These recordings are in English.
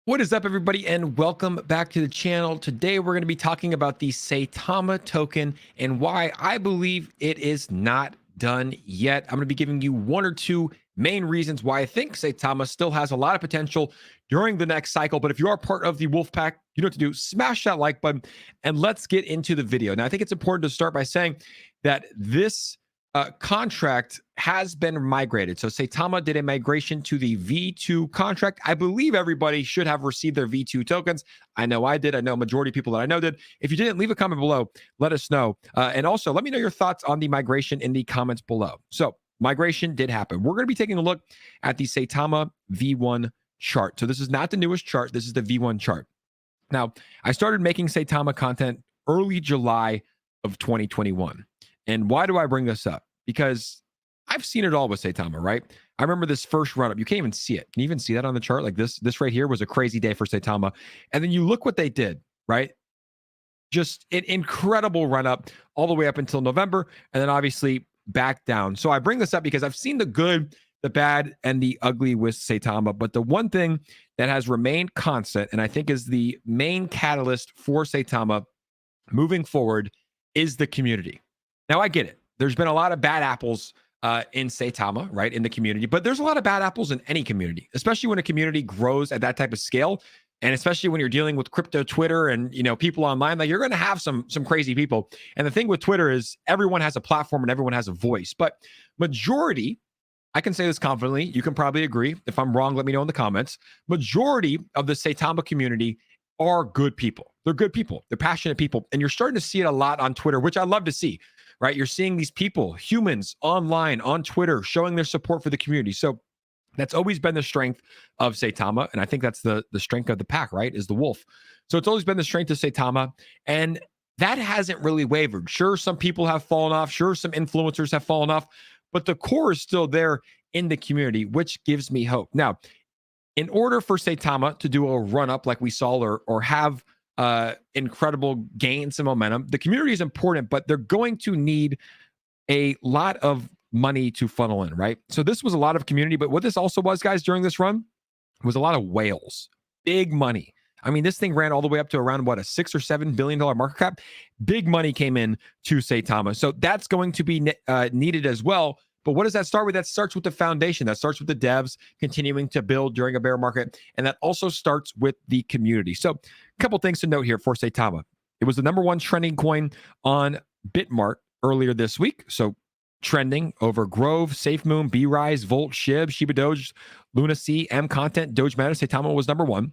What is up, everybody, and welcome back to the channel. Today, we're going to be talking about the Saitama token and why I believe it is not done yet. I'm going to be giving you one or two main reasons why I think Saitama still has a lot of potential during the next cycle. But if you are part of the wolf pack, you know what to do. Smash that like button and let's get into the video. Now, I think it's important to start by saying that this contract has been migrated. So Saitama did a migration to the V2 contract. I believe everybody should have received their V2 tokens. I know I did. I know majority of people that I know did. If you didn't, leave a comment below. Let us know. And also, let me know your thoughts on the migration in the comments below. So migration did happen. We're going to be taking a look at the Saitama V1 chart. So this is not the newest chart. This is the V1 chart. Now, I started making Saitama content early July of 2021. And why do I bring this up? Because I've seen it all with Saitama, right? I remember this first run up. You can't even see it. Can you even see that on the chart? Like this right here was a crazy day for Saitama. And then you look what they did, right? Just an incredible run up all the way up until November. And then obviously back down. So I bring this up because I've seen the good, the bad, and the ugly with Saitama. But the one thing that has remained constant, and I think is the main catalyst for Saitama moving forward, is the community. Now, I get it. There's been a lot of bad apples in Saitama, right, in the community, but there's a lot of bad apples in any community, especially when a community grows at that type of scale, and especially when you're dealing with crypto Twitter and people online. Like, you're going to have some crazy people. And the thing with Twitter is everyone has a platform and everyone has a voice, but majority, I can say this confidently, you can probably agree. If I'm wrong, let me know in the comments. Majority of the Saitama community are good people. They're good people. They're passionate people. And you're starting to see it a lot on Twitter, which I love to see, right? You're seeing these people, humans online, on Twitter, showing their support for the community. So that's always been the strength of Saitama. And I think that's the strength of the pack, right? Is the wolf. So it's always been the strength of Saitama. And that hasn't really wavered. Sure, some people have fallen off. Sure, some influencers have fallen off. But the core is still there in the community, which gives me hope. Now, in order for Saitama to do a run up like we saw, or have incredible gains and momentum, the community is important, but they're going to need a lot of money to funnel in, right? So this was a lot of community, but what this also was, guys, during this run was a lot of whales, big money. I mean, this thing ran all the way up to around what, a $6 or $7 billion market cap. Big money came in to Saitama, so that's going to be needed as well. But what does that start with? That starts with the foundation. That starts with the devs continuing to build during a bear market. And that also starts with the community. So a couple things to note here for Saitama. It was the #1 trending coin on Bitmart earlier this week. So trending over Grove, SafeMoon, B-Rise, Volt, SHIB, Shiba Doge, Luna C, M Content, Doge Matter. Saitama was #1.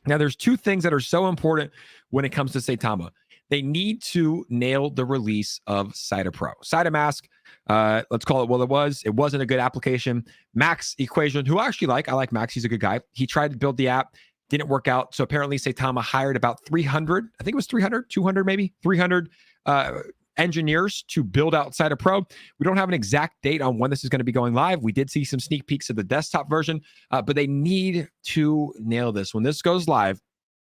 Now, there's two things that are so important when it comes to Saitama. They need to nail the release of 𝗖𝗎 Pro. 𝗖𝗎 Mask, let's call it what it was. It wasn't a good application. Max Equation, who I actually like. I like Max. He's a good guy. He tried to build the app. Didn't work out. So apparently Saitama hired about 300, I think it was 300, 200 maybe, 300 engineers to build out 𝗖𝗎 Pro. We don't have an exact date on when this is going to be going live. We did see some sneak peeks of the desktop version, but they need to nail this. When this goes live,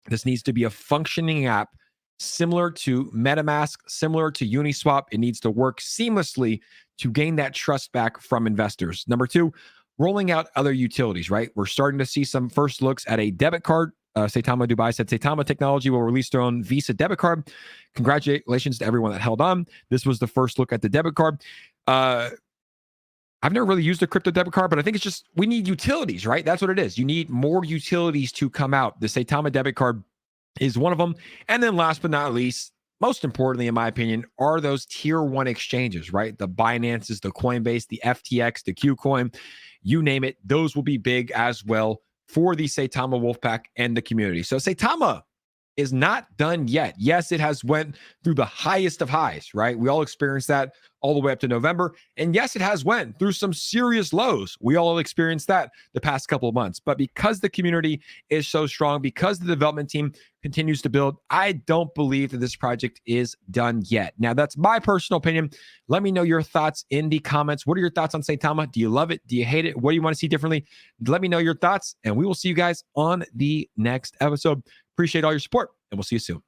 this needs to be a functioning app similar to MetaMask, similar to Uniswap. It needs to work seamlessly to gain that trust back from investors. Number two, rolling out other utilities, right? We're starting to see some first looks at a debit card. Saitama Dubai said Saitama Technology will release their own Visa debit card. Congratulations to everyone that held on. This was the first look at the debit card. I've never really used a crypto debit card, but I think it's just, we need utilities, right? That's what it is. You need more utilities to come out. The Saitama debit card is one of them. And then last but not least, most importantly, in my opinion, are those tier 1 exchanges, right? The Binances, the Coinbase, the FTX, the KuCoin, you name it. Those will be big as well for the Saitama Wolfpack and the community. So Saitama is not done yet. Yes, it has went through the highest of highs, right? We all experienced that all the way up to November. And yes, it has went through some serious lows. We all experienced that the past couple of months. But because the community is so strong, because the development team continues to build, I don't believe that this project is done yet. Now, that's my personal opinion. Let me know your thoughts in the comments. What are your thoughts on Saitama? Do you love it? Do you hate it? What do you want to see differently? Let me know your thoughts, and we will see you guys on the next episode. Appreciate all your support, and we'll see you soon.